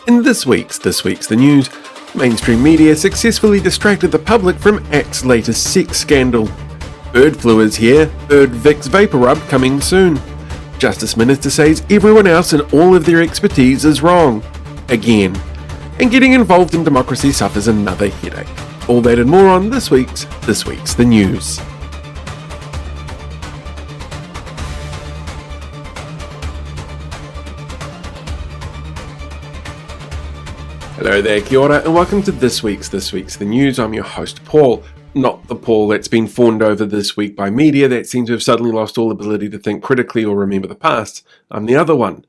In this week's The News, mainstream media successfully distracted the public from ACT's latest sex scandal. Bird flu is here, Bird Vicks Vapor Rub coming soon. Justice Minister says everyone else and all of their expertise is wrong. Again. And getting involved in democracy suffers another headache. All that and more on this week's The News. Hello there, kia ora, and welcome to this week's The News. I'm your host, Paul. Not the Paul that's been fawned over this week by media that seem to have suddenly lost all ability to think critically or remember the past. I'm the other one.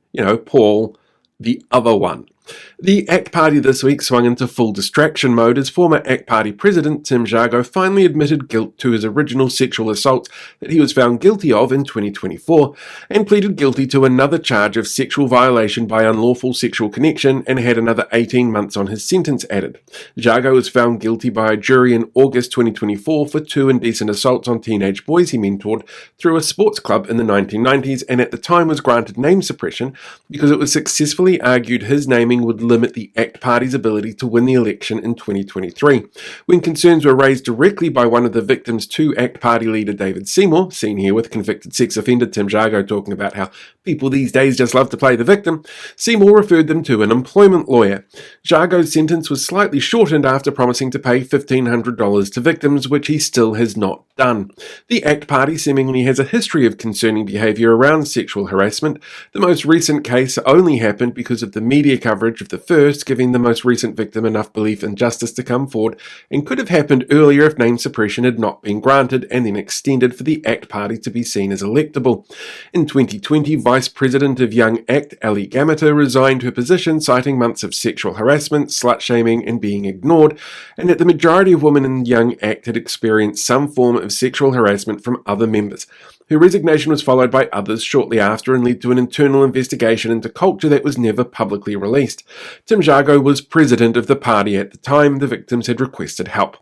Paul, the other one. The ACT Party this week swung into full distraction mode as former ACT Party President Tim Jago finally admitted guilt to his original sexual assaults that he was found guilty of in 2024 and pleaded guilty to another charge of sexual violation by unlawful sexual connection and had another 18 months on his sentence added. Jago was found guilty by a jury in August 2024 for 2 indecent assaults on teenage boys he mentored through a sports club in the 1990s and at the time was granted name suppression because it was successfully argued his naming would limit the ACT Party's ability to win the election in 2023. When concerns were raised directly by one of the victims to ACT Party leader David Seymour, seen here with convicted sex offender Tim Jago talking about how people these days just love to play the victim, Seymour referred them to an employment lawyer. Jago's sentence was slightly shortened after promising to pay $1,500 to victims, which he still has not done. The ACT Party seemingly has a history of concerning behaviour around sexual harassment. The most recent case only happened because of the media coverage of the first, giving the most recent victim enough belief in justice to come forward, and could have happened earlier if name suppression had not been granted and then extended for the ACT Party to be seen as electable. In 2020, Vice President of Young ACT, Ali Gamata, resigned her position, citing months of sexual harassment, slut-shaming and being ignored, and that the majority of women in Young ACT had experienced some form of sexual harassment from other members. Her resignation was followed by others shortly after and led to an internal investigation into culture that was never publicly released. Tim Jago was president of the party at the time the victims had requested help.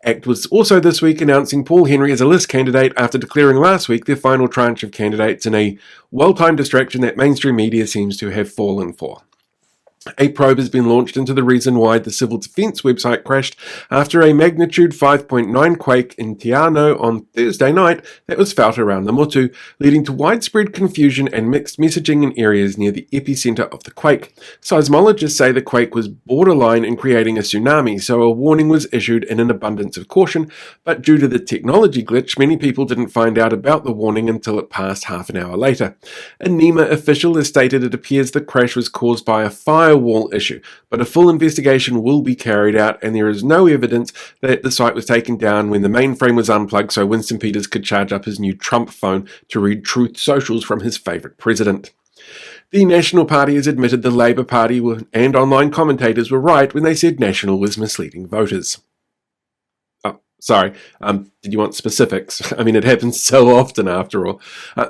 ACT was also this week announcing Paul Henry as a list candidate after declaring last week their final tranche of candidates in a well-timed distraction that mainstream media seems to have fallen for. A probe has been launched into the reason why the Civil Defence website crashed after a magnitude 5.9 quake in Te Anau on Thursday night that was felt around the Motu, leading to widespread confusion and mixed messaging in areas near the epicentre of the quake. Seismologists say the quake was borderline in creating a tsunami, so a warning was issued in an abundance of caution, but due to the technology glitch, many people didn't find out about the warning until it passed half an hour later. A NEMA official has stated it appears the crash was caused by a firewall issue, but a full investigation will be carried out and there is no evidence that the site was taken down when the mainframe was unplugged so Winston Peters could charge up his new Trump phone to read truth socials from his favourite president. The National Party has admitted the Labour Party and online commentators were right when they said National was misleading voters. Sorry, did you want specifics? I mean, it happens so often after all.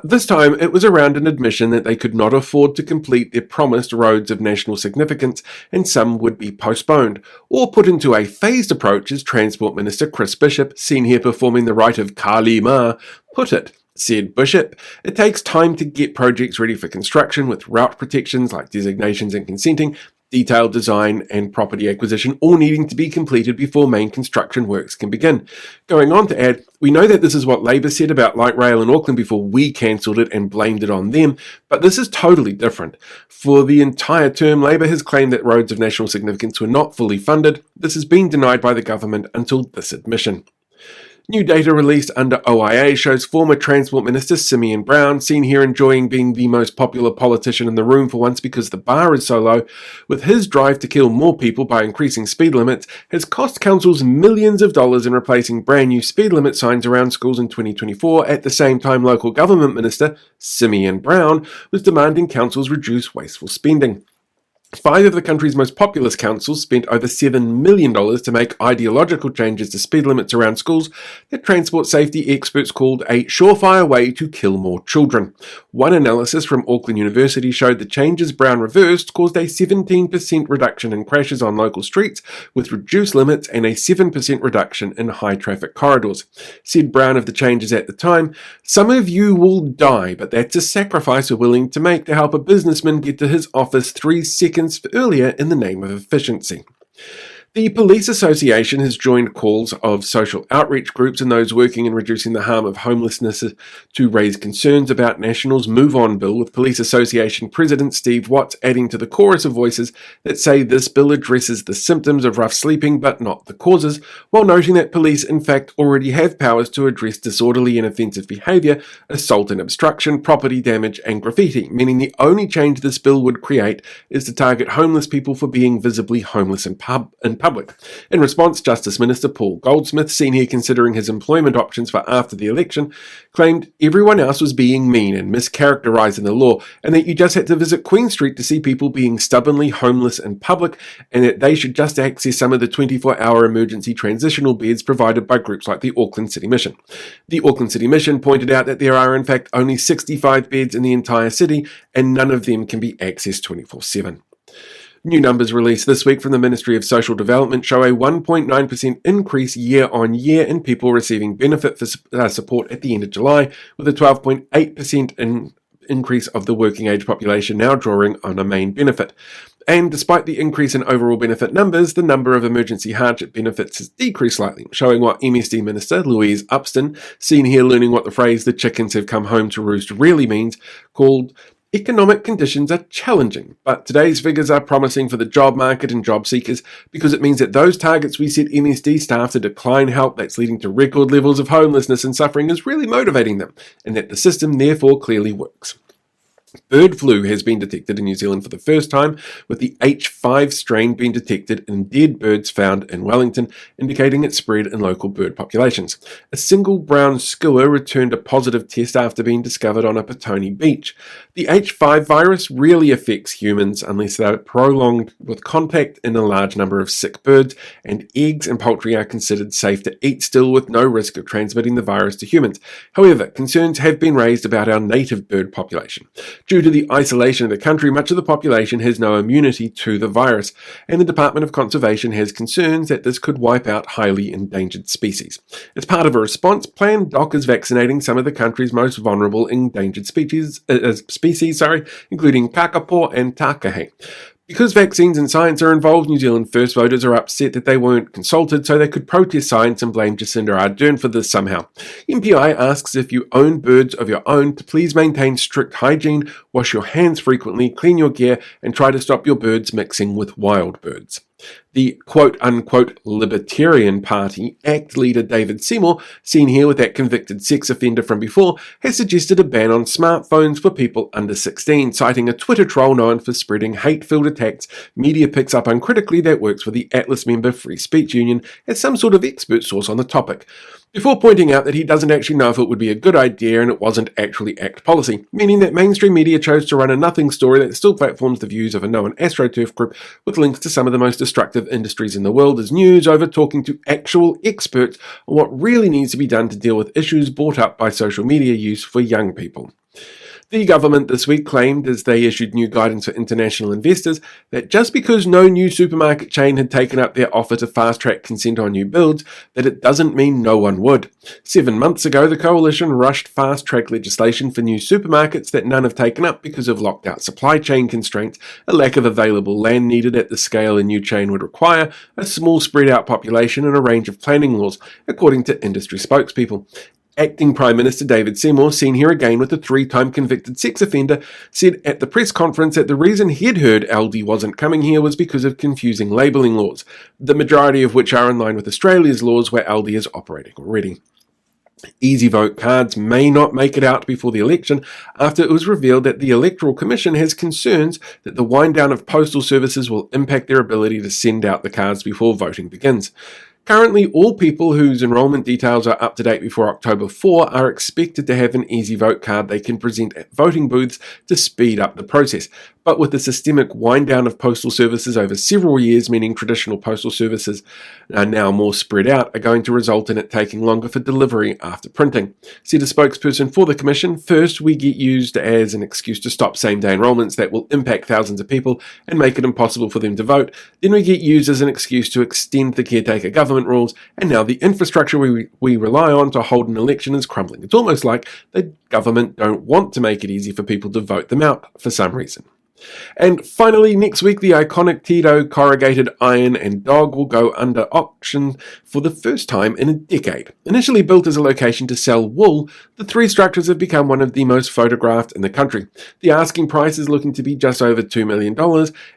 This time, it was around an admission that they could not afford to complete their promised roads of national significance and some would be postponed, or put into a phased approach as Transport Minister Chris Bishop, seen here performing the rite of Kali Ma, put it. Said Bishop, it takes time to get projects ready for construction with route protections like designations and consenting, detailed design and property acquisition all needing to be completed before main construction works can begin. Going on to add, we know that this is what Labour said about light rail in Auckland before we cancelled it and blamed it on them, but this is totally different. For the entire term, Labour has claimed that roads of national significance were not fully funded. This has been denied by the government until this admission. New data released under OIA shows former Transport Minister Simeon Brown, seen here enjoying being the most popular politician in the room for once because the bar is so low, with his drive to kill more people by increasing speed limits, has cost councils millions of dollars in replacing brand new speed limit signs around schools in 2024, at the same time local government minister Simeon Brown was demanding councils reduce wasteful spending. 5 of the country's most populous councils spent over $7 million to make ideological changes to speed limits around schools that transport safety experts called a surefire way to kill more children. One analysis from Auckland University showed the changes Brown reversed caused a 17% reduction in crashes on local streets, with reduced limits and a 7% reduction in high traffic corridors. Said Brown of the changes at the time, "Some of you will die, but that's a sacrifice we're willing to make to help a businessman get to his office 3 seconds seconds earlier in the name of efficiency. The Police Association has joined calls of social outreach groups and those working in reducing the harm of homelessness to raise concerns about National's Move On bill, with Police Association President Steve Watts adding to the chorus of voices that say this bill addresses the symptoms of rough sleeping but not the causes, while noting that police in fact already have powers to address disorderly and offensive behaviour, assault and obstruction, property damage and graffiti, meaning the only change this bill would create is to target homeless people for being visibly homeless in public. In response, Justice Minister Paul Goldsmith, seen here considering his employment options for after the election, claimed everyone else was being mean and mischaracterising the law, and that you just had to visit Queen Street to see people being stubbornly homeless in public, and that they should just access some of the 24-hour emergency transitional beds provided by groups like the Auckland City Mission. The Auckland City Mission pointed out that there are in fact only 65 beds in the entire city, and none of them can be accessed 24/7. New numbers released this week from the Ministry of Social Development show a 1.9% increase year on year in people receiving benefit for support at the end of July, with a 12.8% increase of the working age population now drawing on a main benefit. And despite the increase in overall benefit numbers, the number of emergency hardship benefits has decreased slightly, showing what MSD Minister Louise Upston, seen here learning what the phrase "the chickens have come home to roost" really means, called economic conditions are challenging, but today's figures are promising for the job market and job seekers, because it means that those targets we set MSD staff to decline help that's leading to record levels of homelessness and suffering is really motivating them, and that the system therefore clearly works. Bird flu has been detected in New Zealand for the first time, with the H5 strain being detected in dead birds found in Wellington, indicating its spread in local bird populations. A single brown skua returned a positive test after being discovered on a Petone beach. The H5 virus rarely affects humans unless they are prolonged with contact in a large number of sick birds, and eggs and poultry are considered safe to eat still with no risk of transmitting the virus to humans. However, concerns have been raised about our native bird population. Due to the isolation of the country, much of the population has no immunity to the virus, and the Department of Conservation has concerns that this could wipe out highly endangered species. As part of a response plan, DOC is vaccinating some of the country's most vulnerable endangered species, including kakapo and takahe. Because vaccines and science are involved, New Zealand First voters are upset that they weren't consulted, so they could protest science and blame Jacinda Ardern for this somehow. MPI asks if you own birds of your own to please maintain strict hygiene, wash your hands frequently, clean your gear, and try to stop your birds mixing with wild birds. The quote-unquote Libertarian Party ACT leader David Seymour, seen here with that convicted sex offender from before, has suggested a ban on smartphones for people under 16, citing a Twitter troll known for spreading hate-filled attacks media picks up uncritically that works for the Atlas member Free Speech Union as some sort of expert source on the topic, before pointing out that he doesn't actually know if it would be a good idea and it wasn't actually ACT policy, meaning that mainstream media chose to run a nothing story that still platforms the views of a known AstroTurf group with links to some of the most destructive industries in the world as news over talking to actual experts on what really needs to be done to deal with issues brought up by social media use for young people. The government this week claimed, as they issued new guidance for international investors, that just because no new supermarket chain had taken up their offer to fast-track consent on new builds, that it doesn't mean no one would. 7 months ago, the coalition rushed fast-track legislation for new supermarkets that none have taken up because of locked-out supply chain constraints, a lack of available land needed at the scale a new chain would require, a small spread-out population, and a range of planning laws, according to industry spokespeople. Acting Prime Minister David Seymour, seen here again with the 3-time convicted sex offender, said at the press conference that the reason he'd heard Aldi wasn't coming here was because of confusing labelling laws, the majority of which are in line with Australia's laws where Aldi is operating already. Easy vote cards may not make it out before the election after it was revealed that the Electoral Commission has concerns that the wind down of postal services will impact their ability to send out the cards before voting begins. Currently, all people whose enrolment details are up to date before October 4 are expected to have an Easy Vote card they can present at voting booths to speed up the process. But with the systemic wind down of postal services over several years, meaning traditional postal services are now more spread out, are going to result in it taking longer for delivery after printing. Said a spokesperson for the Commission, first we get used as an excuse to stop same-day enrolments that will impact thousands of people and make it impossible for them to vote. Then we get used as an excuse to extend the caretaker government rules, and now the infrastructure we rely on to hold an election is crumbling. It's almost like the government don't want to make it easy for people to vote them out for some reason. And finally, next week, the iconic Tito corrugated iron and dog will go under auction for the first time in a decade. Initially built as a location to sell wool, the three structures have become one of the most photographed in the country. The asking price is looking to be just over $2 million,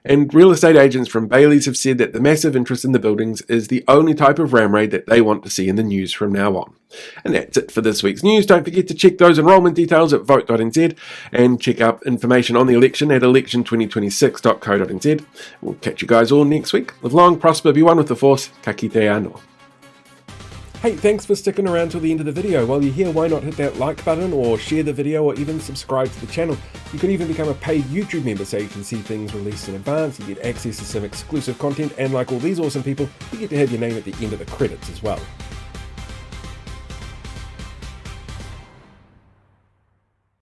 and real estate agents from Bailey's have said that the massive interest in the buildings is the only type of ram raid that they want to see in the news from now on. And that's it for this week's news. Don't forget to check those enrolment details at vote.nz and check out information on the election at election2026.co.nz. We'll catch you guys all next week. Live long, prosper, be one with the force. Ka kite anō. Hey, thanks for sticking around till the end of the video. While you're here, why not hit that like button or share the video or even subscribe to the channel. You can even become a paid YouTube member so you can see things released in advance, you get access to some exclusive content, and like all these awesome people, you get to have your name at the end of the credits as well.